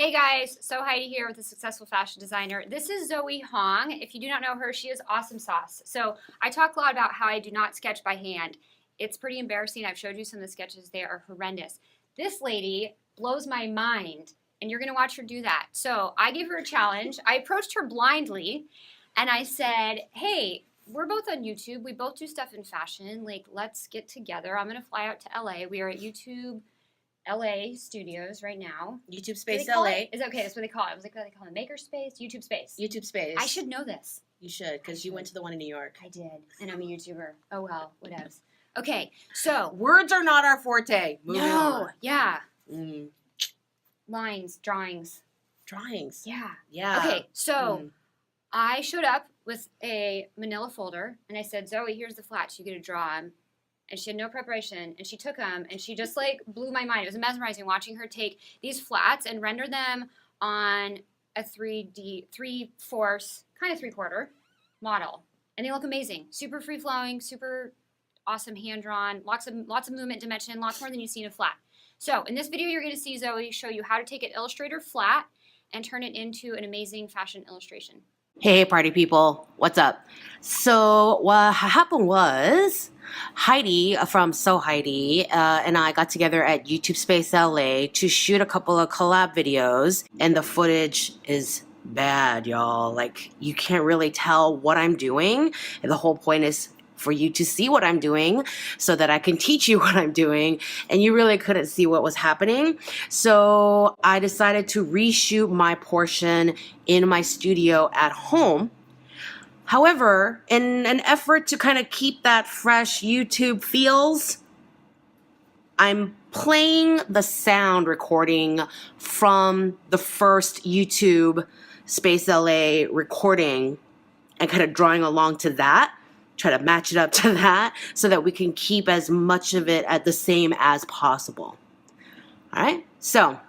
Hey guys, so Heidi here with a successful fashion designer. This is Zoe Hong. If you do not know her, she is awesome sauce. So I talk a lot about how I do not sketch by hand. It's pretty embarrassing. I've showed you some of the sketches. They are horrendous. This lady blows my mind, and you're going to watch her do that. So I gave her a challenge. I approached her blindly, and I said, hey, we're both on YouTube. We both do stuff in fashion. Like, let's get together. I'm going to fly out to LA. We are at YouTube LA studios right now. YouTube Space LA. Is that okay? That's what they call it. I was like, what do they call it? Maker Space? YouTube Space. YouTube Space. I should know this. You should, because you went to the one in New York. I did. And I'm a YouTuber. Oh well, whatevs. Okay, so. Words are not our forte. Moving on. Yeah. Lines, drawings. Drawings. Yeah. Yeah. Okay, so I showed up with a manila folder and I said, Zoe, here's the flats. You get to draw them. And she had no preparation, and she took them, and she just, like, blew my mind. It was mesmerizing watching her take these flats and render them on a 3/4, kind of 3/4 model. And they look amazing. Super free-flowing, super awesome hand-drawn, lots of movement dimension, lots more than you see in a flat. So in this video, you're going to see Zoe show you how to take an Illustrator flat and turn it into an amazing fashion illustration. Hey, party people. What's up? So what happened was Heidi from Heidi and I got together at YouTube Space LA to shoot a couple of collab videos, and the footage is bad, y'all. Like, you can't really tell what I'm doing, and the whole point is for you to see what I'm doing so that I can teach you what I'm doing, and you really couldn't see what was happening. So I decided to reshoot my portion in my studio at home. However, in an effort to kind of keep that fresh YouTube feels, I'm playing the sound recording from the first YouTube Space LA recording and kind of drawing along to that. Try to match it up to that so that we can keep as much of it at the same as possible. All right, so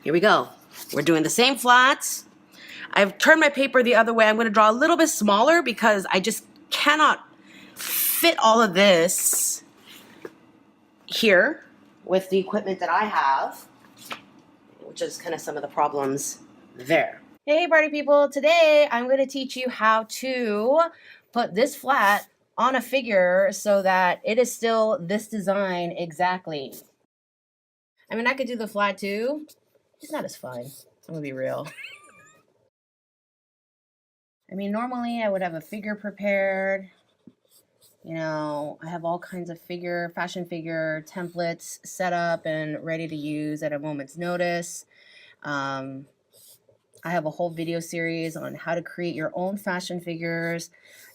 here we go. We're doing the same flats. I've turned my paper the other way. I'm going to draw a little bit smaller because I just cannot fit all of this here with the equipment that I have, which is kind of some of the problems there. Hey, party people. Today, I'm going to teach you how to put this flat on a figure so that it is still this design exactly. I mean, I could do the flat too. It's not as fun. I'm going to be real. I mean, normally I would have a figure prepared. You know, I have all kinds of fashion figure templates set up and ready to use at a moment's notice. I have a whole video series on how to create your own fashion figures.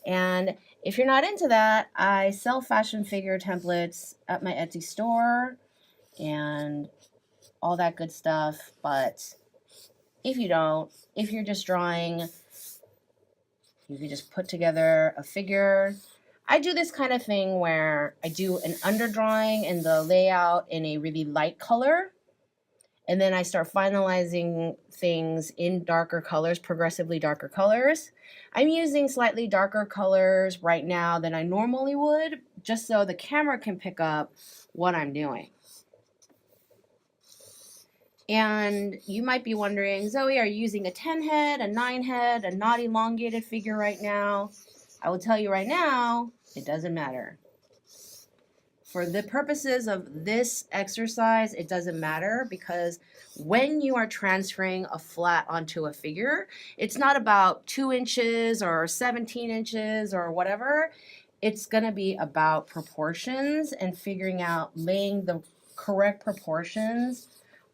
And if you're not into that, I sell fashion figure templates at my Etsy store and all that good stuff. But if you don't, if you're just drawing, you can just put together a figure. I do this kind of thing where I do an underdrawing and the layout in a really light color. And then I start finalizing things in darker colors, progressively darker colors. I'm using slightly darker colors right now than I normally would, just so the camera can pick up what I'm doing. And you might be wondering, Zoe, are you using a 10 head, a 9 head, a not elongated figure right now? I will tell you right now, it doesn't matter. For the purposes of this exercise, it doesn't matter, because when you are transferring a flat onto a figure, it's not about 2 inches or 17 inches or whatever. It's going to be about proportions and figuring out, laying the correct proportions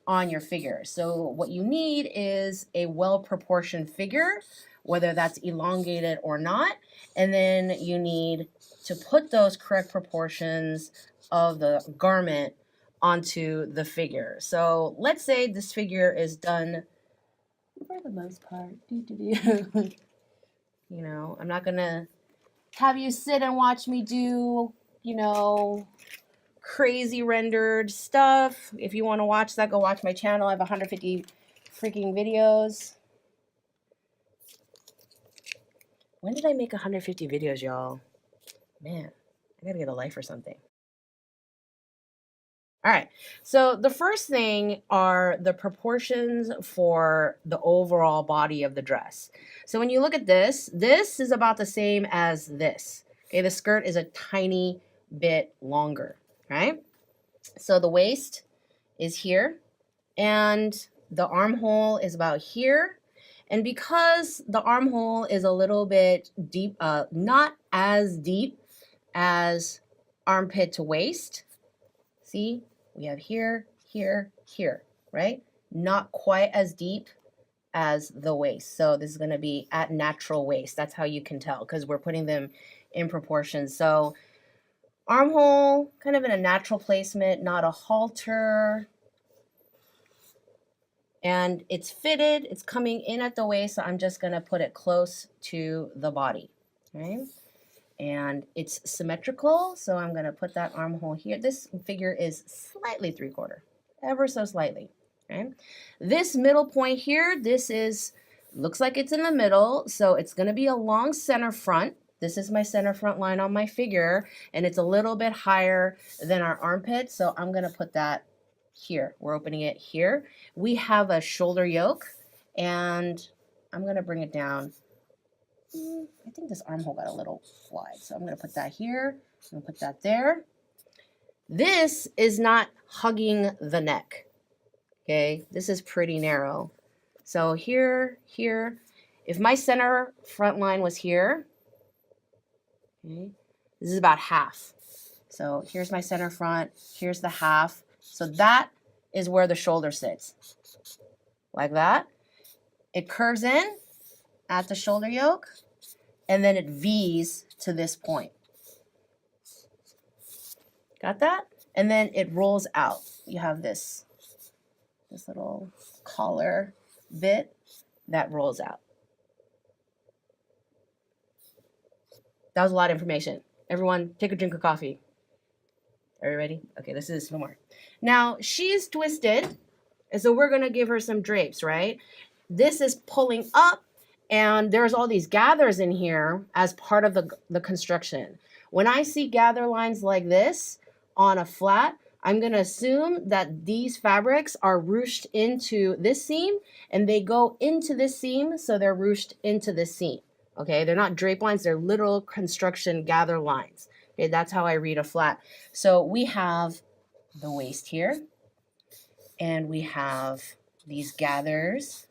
on your figure. So what you need is a well-proportioned figure, whether that's elongated or not, and then you need to put those correct proportions of the garment onto the figure. So let's say this figure is done for the most part. You know, I'm not gonna have you sit and watch me do, you know, crazy rendered stuff. If you want to watch that, go watch my channel. I have 150 freaking videos. When did I make 150 videos, y'all? Man, I gotta get a life or something. All right. So the first thing are the proportions for the overall body of the dress. So when you look at this, this is about the same as this. Okay, the skirt is a tiny bit longer, right? So the waist is here and the armhole is about here. And because the armhole is a little bit deep, not as deep as armpit to waist, see, we have here, here, here, right? Not quite as deep as the waist. So this is going to be at natural waist. That's how you can tell because we're putting them in proportion. So armhole, kind of in a natural placement, not a halter. And it's fitted, it's coming in at the waist, so I'm just going to put it close to the body, right? And it's symmetrical, so I'm going to put that armhole here. This figure is slightly 3/4, ever so slightly, okay? This middle point here, this is, looks like it's in the middle, so it's going to be a long center front. This is my center front line on my figure, and it's a little bit higher than our armpit, so I'm going to put that here. We're opening it here. We have a shoulder yoke, and I'm going to bring it down. I think this armhole got a little wide, so I'm going to put that here. I'm going to put that there. This is not hugging the neck, okay? This is pretty narrow. So here, here. If my center front line was here, okay, this is about half. So here's my center front, here's the half. So that is where the shoulder sits, like that. It curves in at the shoulder yoke, and then it V's to this point. Got that? And then it rolls out. You have this little collar bit that rolls out. That was a lot of information. Everyone, take a drink of coffee. Are you ready? Okay, let's do this no more. Now, she's twisted, and so we're going to give her some drapes, right? This is pulling up, and there's all these gathers in here as part of the construction. When I see gather lines like this on a flat, I'm going to assume that these fabrics are ruched into this seam, and they go into this seam, so they're ruched into this seam. Okay, they're not drape lines, they're literal construction gather lines. Okay, that's how I read a flat. So we have the waist here, and we have these gathers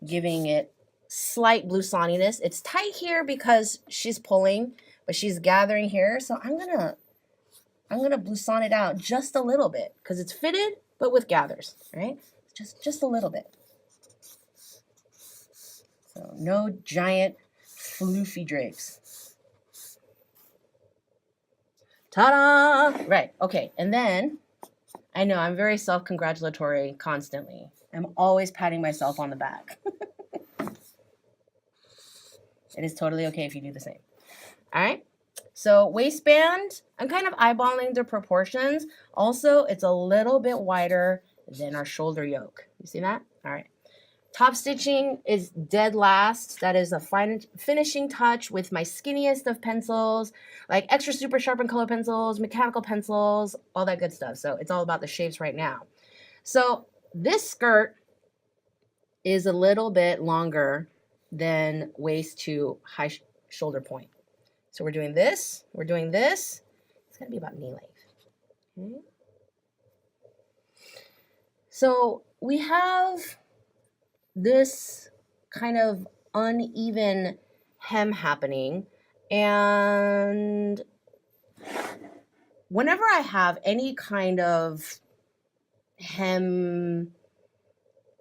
giving it slight blousoniness. It's tight here because she's pulling, but she's gathering here. So I'm gonna blouson it out just a little bit because it's fitted, but with gathers, right? Just a little bit. So no giant floofy drapes. Ta-da! Right, okay, and then, I know I'm very self-congratulatory constantly. I'm always patting myself on the back. It is totally okay if you do the same. All right, so waistband, I'm kind of eyeballing the proportions. Also, it's a little bit wider than our shoulder yoke. You see that? All right. Top stitching is dead last. That is a finishing touch with my skinniest of pencils, like extra super sharpened color pencils, mechanical pencils, all that good stuff. So it's all about the shapes right now. So this skirt is a little bit longer than waist to high shoulder point. So we're doing this, we're doing this. It's gonna be about knee length. Okay. So we have this kind of uneven hem happening, and whenever I have any kind of hem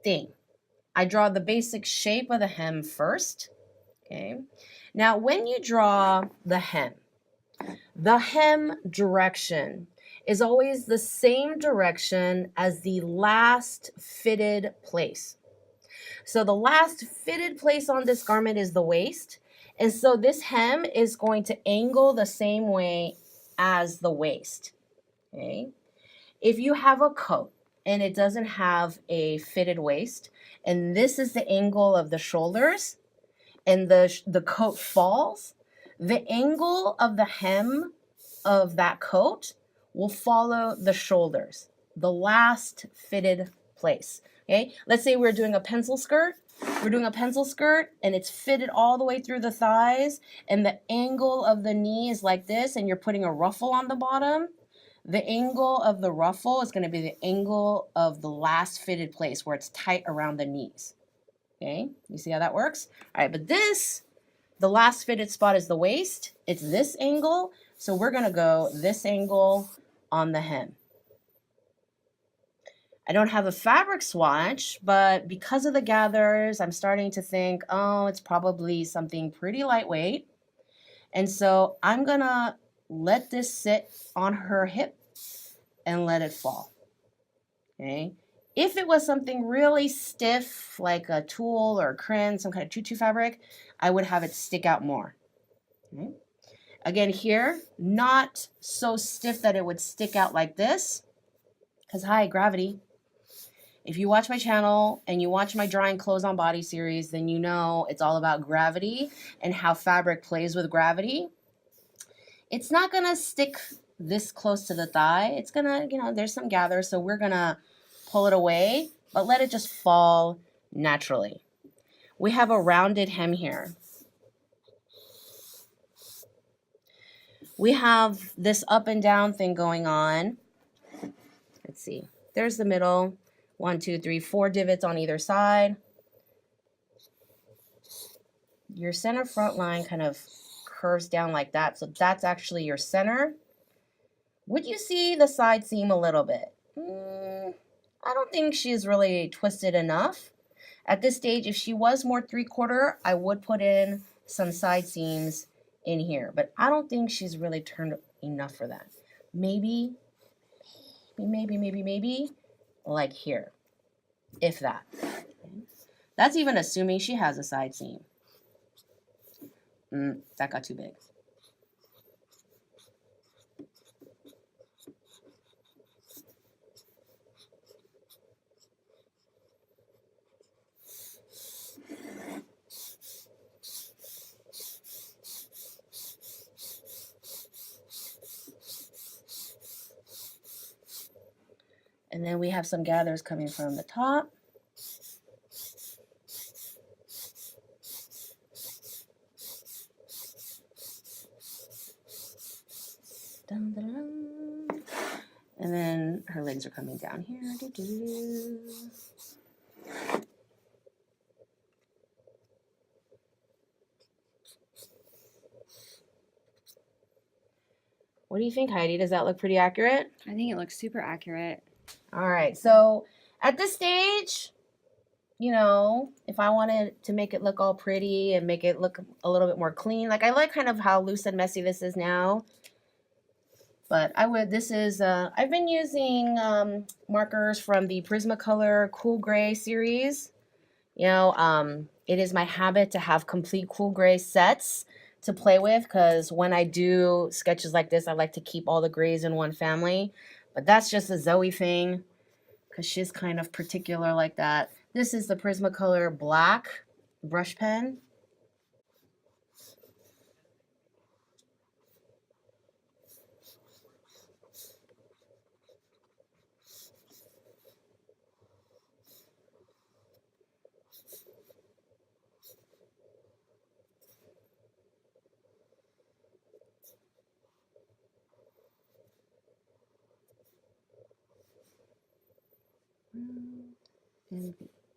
thing, I draw the basic shape of the hem first, okay? Now, when you draw the hem direction is always the same direction as the last fitted place. So the last fitted place on this garment is the waist. And so this hem is going to angle the same way as the waist, okay? If you have a coat and it doesn't have a fitted waist, and this is the angle of the shoulders, and the coat falls, the angle of the hem of that coat will follow the shoulders, the last fitted place. Okay, let's say we're doing a pencil skirt. We're doing a pencil skirt and it's fitted all the way through the thighs and the angle of the knee is like this and you're putting a ruffle on the bottom. The angle of the ruffle is going to be the angle of the last fitted place where it's tight around the knees. Okay, you see how that works? All right, but this, the last fitted spot is the waist. It's this angle, so we're going to go this angle on the hem. I don't have a fabric swatch, but because of the gathers, I'm starting to think, oh, it's probably something pretty lightweight. And so I'm going to let this sit on her hip and let it fall. Okay. If it was something really stiff, like a tulle or a crin, some kind of tutu fabric, I would have it stick out more. Okay. Again, here, not so stiff that it would stick out like this, because hi, gravity. If you watch my channel and you watch my drawing clothes on body series, then you know it's all about gravity and how fabric plays with gravity. It's not gonna stick this close to the thigh. It's gonna, there's some gather, so we're gonna pull it away, but let it just fall naturally. We have a rounded hem here. We have this up and down thing going on. Let's see, there's the middle. 1, 2, 3, 4 divots on either side. Your center front line kind of curves down like that. So that's actually your center. Would you see the side seam a little bit? I don't think she's really twisted enough. At this stage, if she was more 3/4, I would put in some side seams in here. But I don't think she's really turned enough for that. Maybe like here, if that. That's even assuming she has a side seam. That got too big. And then we have some gathers coming from the top. Dun, dun, dun. And then her legs are coming down here. Doo, doo, doo. What do you think, Heidi? Does that look pretty accurate? I think it looks super accurate. All right, so at this stage, if I wanted to make it look all pretty and make it look a little bit more clean, like I like kind of how loose and messy this is now. But I've been using markers from the Prismacolor Cool Gray series. It is my habit to have complete cool gray sets to play with because when I do sketches like this, I like to keep all the grays in one family. But that's just a Zoe thing because she's kind of particular like that. This is the Prismacolor Black brush pen.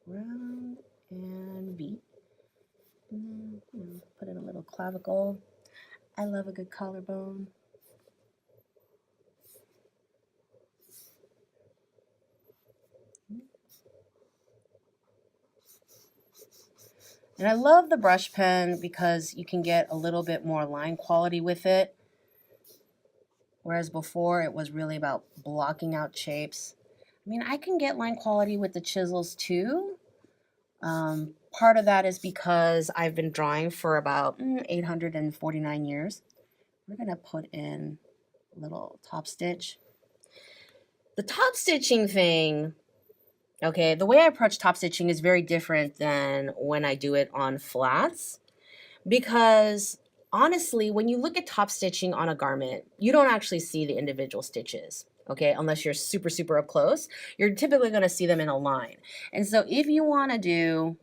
Round and beat. And then, put in a little clavicle. I love a good collarbone. And I love the brush pen because you can get a little bit more line quality with it. Whereas before it was really about blocking out shapes. I mean, I can get line quality with the chisels too. Part of that is because I've been drawing for about 849 years. We're going to put in a little top stitch. The top stitching thing, okay, the way I approach top stitching is very different than when I do it on flats because honestly, when you look at top stitching on a garment, you don't actually see the individual stitches, okay? Unless you're super, super up close. You're typically gonna see them in a line. And so if you wanna do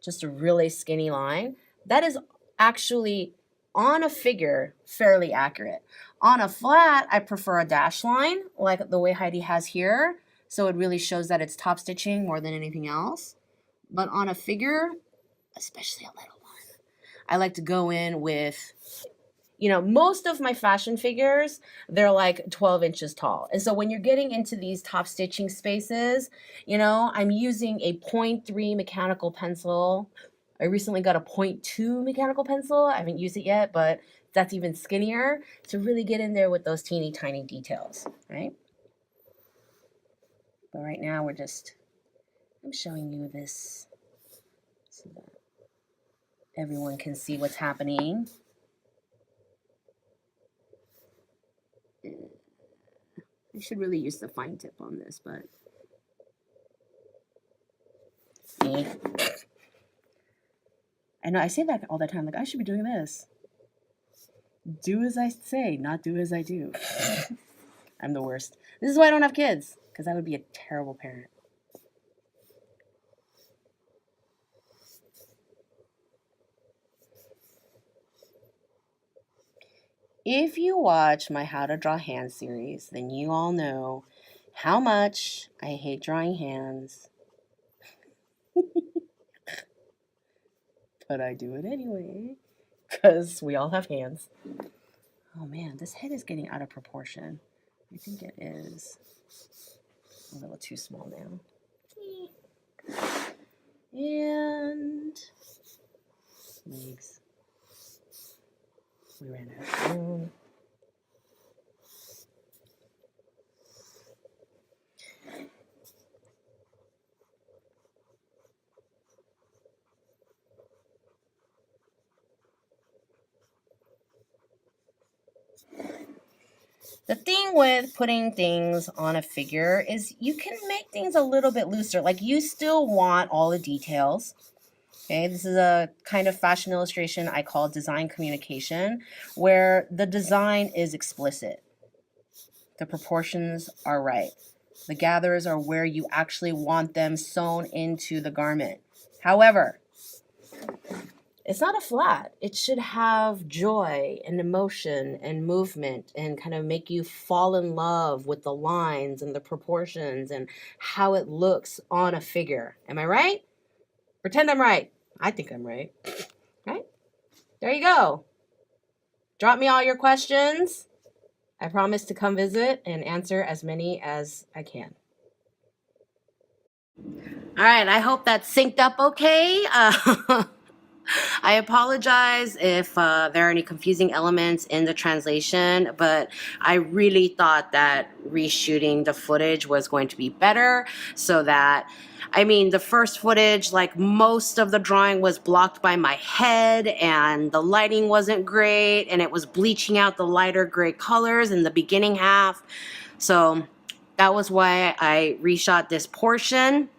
just a really skinny line, that is actually on a figure fairly accurate. On a flat, I prefer a dash line like the way Heidi has here. So it really shows that it's top stitching more than anything else. But on a figure, especially a little one, I like to go in with, you know, most of my fashion figures, they're like 12 inches tall. And so when you're getting into these top stitching spaces, you know, I'm using a 0.3 mechanical pencil. I recently got a 0.2 mechanical pencil. I haven't used it yet, but that's even skinnier to really get in there with those teeny tiny details, right? But right now I'm showing you this so that everyone can see what's happening. I should really use the fine tip on this, but see? I know I say that all the time, like I should be doing this. Do as I say, not do as I do. I'm the worst. This is why I don't have kids, because I would be a terrible parent. If you watch my How to Draw Hands series, then you all know how much I hate drawing hands. But I do it anyway, because we all have hands. Oh man, this head is getting out of proportion. I think it is a little too small now. And legs. We ran out of room. The thing with putting things on a figure is you can make things a little bit looser. Like you still want all the details. Okay, this is a kind of fashion illustration I call design communication, where the design is explicit. The proportions are right. The gathers are where you actually want them sewn into the garment. However, it's not a flat. It should have joy and emotion and movement and kind of make you fall in love with the lines and the proportions and how it looks on a figure. Am I right? Pretend I'm right. I think I'm right. Right? There you go. Drop me all your questions. I promise to come visit and answer as many as I can. All right, I hope that synced up okay. I apologize if there are any confusing elements in the translation, but I really thought that reshooting the footage was going to be better so that, I mean, the first footage, like most of the drawing was blocked by my head and the lighting wasn't great and it was bleaching out the lighter gray colors in the beginning half. So that was why I reshot this portion.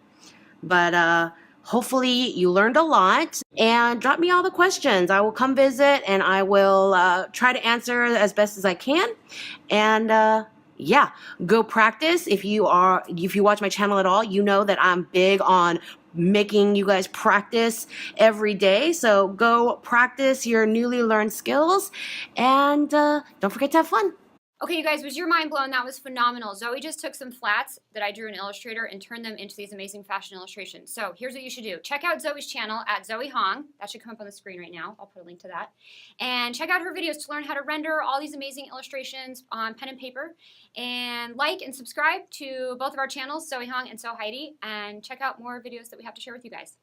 But hopefully you learned a lot, and drop me all the questions. I will come visit and I will try to answer as best as I can. And yeah, go practice. If you watch my channel at all, you know that I'm big on making you guys practice every day. So go practice your newly learned skills, and don't forget to have fun. Okay, you guys, was your mind blown? That was phenomenal. Zoe just took some flats that I drew in Illustrator and turned them into these amazing fashion illustrations. So here's what you should do. Check out Zoe's channel at Zoe Hong. That should come up on the screen right now. I'll put a link to that. And check out her videos to learn how to render all these amazing illustrations on pen and paper. And like and subscribe to both of our channels, Zoe Hong and So Heidi. And check out more videos that we have to share with you guys.